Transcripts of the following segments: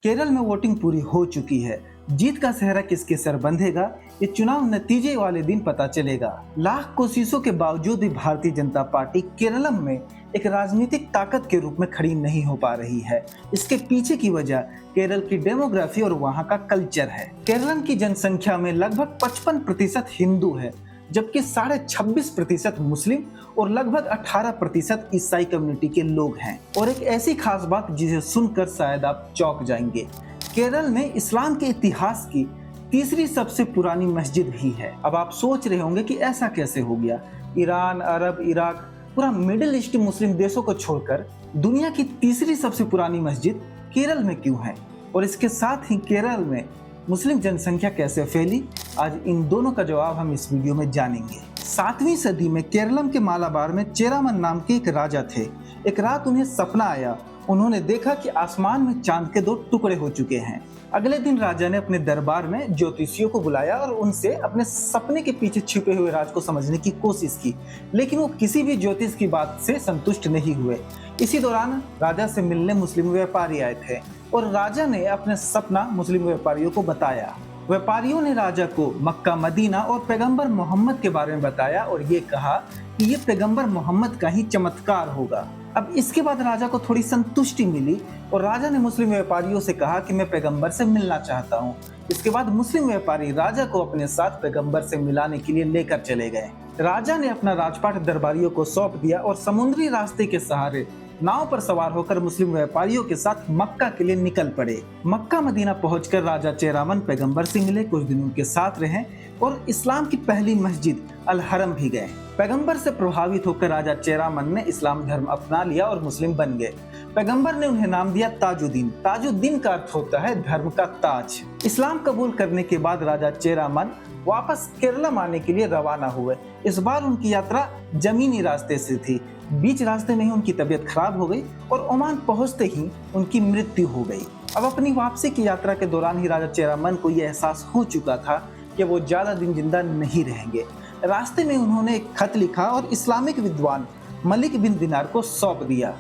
केरल में वोटिंग पूरी हो चुकी है। जीत का सेहरा किसके सर बंधेगा, ये चुनाव नतीजे वाले दिन पता चलेगा। लाख कोशिशों के बावजूद भी भारतीय जनता पार्टी केरलम में एक राजनीतिक ताकत के रूप में खड़ी नहीं हो पा रही है। इसके पीछे की वजह केरल की डेमोग्राफी और वहाँ का कल्चर है। केरल की जनसंख्या में लगभग 55% हिंदू है, जबकि 26.5% मुस्लिम और लगभग 18% ईसाई कम्युनिटी के लोग हैं। और एक ऐसी खास बात जिसे सुनकर शायद आप चौंक जाएंगे, केरल में इस्लाम के इतिहास की तीसरी सबसे पुरानी मस्जिद भी है। अब आप सोच रहे होंगे कि ऐसा कैसे हो गया, ईरान, अरब, इराक, पूरा मिडिल ईस्ट मुस्लिम देशों को छोड़कर दुनिया की तीसरी सबसे पुरानी मस्जिद केरल में क्यों है, और इसके साथ ही केरल में मुस्लिम जनसंख्या कैसे फैली, आज इन दोनों का जवाब हम इस वीडियो में जानेंगे। 7वीं सदी में केरलम के मालाबार में चेरामन नाम के एक राजा थे। एक रात उन्हें सपना आया, उन्होंने देखा कि आसमान में चांद के 2 टुकड़े हो चुके हैं। अगले दिन राजा ने अपने दरबार में ज्योतिषियों को बुलाया और उनसे अपने सपने के पीछे छिपे हुए राज को समझने की कोशिश की, लेकिन वो किसी भी ज्योतिष की बात से संतुष्ट नहीं हुए। इसी दौरान राजा से मिलने मुस्लिम व्यापारी आए थे और राजा ने अपने सपना मुस्लिम व्यापारियों को बताया। व्यापारियों ने राजा को मक्का, मदीना और पैगंबर मोहम्मद के बारे में बताया और ये कहा कि ये पैगंबर मोहम्मद का ही चमत्कार होगा। अब इसके बाद राजा को थोड़ी संतुष्टि मिली और राजा ने मुस्लिम व्यापारियों से कहा कि मैं पैगंबर से मिलना चाहता हूँ। इसके बाद मुस्लिम व्यापारी राजा को अपने साथ पैगंबर से मिलाने के लिए लेकर चले गए। राजा ने अपना राजपाट दरबारियों को सौंप दिया और समुद्री रास्ते के सहारे नाव पर सवार होकर मुस्लिम व्यापारियों के साथ मक्का के लिए निकल पड़े। मक्का मदीना पहुंचकर राजा चेरामन पैगंबर से मिले, कुछ दिन उनके साथ रहे और इस्लाम की पहली मस्जिद अल हरम भी गए। पैगंबर से प्रभावित होकर राजा चेरामन ने इस्लाम धर्म अपना लिया और मुस्लिम बन गए। पैगंबर ने उन्हें नाम दिया ताजुद्दीन। ताजुद्दीन का अर्थ होता है धर्म का ताज। इस्लाम कबूल करने के बाद राजा चेरामन वापस केरलम आने के लिए रवाना हुए। इस बार उनकी यात्रा जमीनी रास्ते से थी। बीच रास्ते में ही उनकी तबीयत खराब हो गई और ओमान पहुंचते ही उनकी मृत्यु हो गई। अब अपनी वापसी की यात्रा के दौरान ही राजा चेरामन को यह एहसास हो चुका था कि वो ज्यादा दिन जिंदा नहीं रहेंगे। रास्ते में उन्होंने एक खत लिखा और इस्लामिक विद्वान मलिक बिन दिनार को सौंप दिया।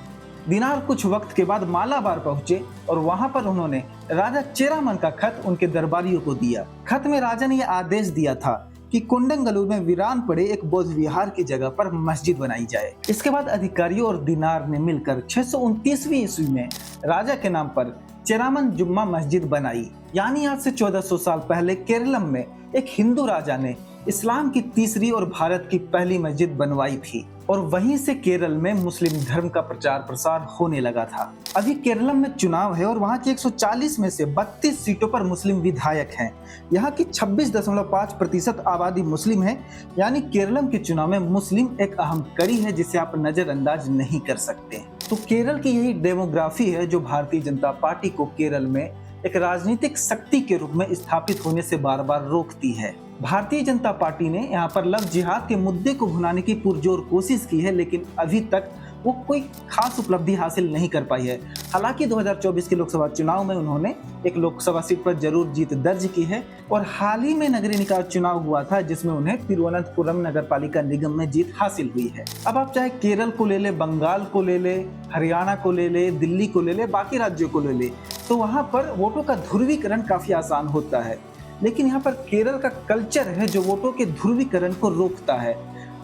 दिनार कुछ वक्त के बाद मालाबार पहुंचे और वहां पर उन्होंने राजा चेरामन का खत उनके दरबारियों को दिया। खत में राजा ने यह आदेश दिया था कि कुंडंगलूर में वीरान पड़े एक बौद्ध विहार की जगह पर मस्जिद बनाई जाए। इसके बाद अधिकारियों और दिनार ने मिलकर 629वीं ईस्वी में राजा के नाम पर चेरामन जुम्मा मस्जिद बनाई। यानी आज से 1400 साल पहले केरलम में एक हिंदू राजा ने इस्लाम की तीसरी और भारत की पहली मस्जिद बनवाई थी और वहीं से केरल में मुस्लिम धर्म का प्रचार प्रसार होने लगा था। अभी केरलम में चुनाव है और वहां की 140 में से 32 सीटों पर मुस्लिम विधायक हैं। यहाँ की 26.5% आबादी मुस्लिम है। यानी केरलम के चुनाव में मुस्लिम एक अहम कड़ी है जिसे आप नजरअंदाज नहीं कर सकते। तो केरल की यही डेमोग्राफी है जो भारतीय जनता पार्टी को केरल में एक राजनीतिक शक्ति के रूप में स्थापित होने से बार बार रोकती है। भारतीय जनता पार्टी ने यहाँ पर लव जिहाद के मुद्दे को भुनाने की पुरजोर कोशिश की है, लेकिन अभी तक वो कोई खास उपलब्धि हासिल नहीं कर पाई है। हालांकि 2024 के लोकसभा चुनाव में उन्होंने एक लोकसभा सीट पर जरूर जीत दर्ज की है और हाल ही में नगरीय निकाय चुनाव हुआ था जिसमें उन्हें तिरुवनंतपुरम नगर पालिका निगम में जीत हासिल हुई है। अब आप चाहे केरल को ले ले, बंगाल को ले ले, हरियाणा को ले ले, दिल्ली को ले ले, बाकी राज्यों को ले ले, तो वहाँ पर वोटों का ध्रुवीकरण काफी आसान होता है। लेकिन यहाँ पर केरल का कल्चर है जो वोटों के ध्रुवीकरण को रोकता है।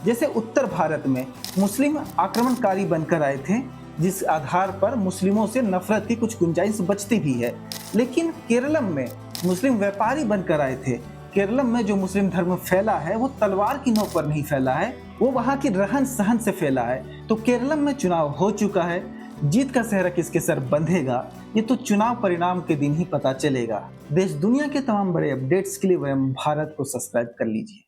जैसे उत्तर भारत में मुस्लिम आक्रमणकारी बनकर आए थे, जिस आधार पर मुस्लिमों से नफरत की कुछ गुंजाइश बचती भी है। लेकिन केरलम में मुस्लिम व्यापारी बनकर आए थे। केरलम में जो मुस्लिम धर्म फैला है वो तलवार की नोक पर नहीं फैला है, वो वहाँ की रहन सहन से फैला है। तो केरलम में चुनाव हो चुका है। जीत का सेहरा किसके सर बंधेगा, ये तो चुनाव परिणाम के दिन ही पता चलेगा। देश दुनिया के तमाम बड़े अपडेट्स के लिए वयम भारत को सब्सक्राइब कर लीजिए।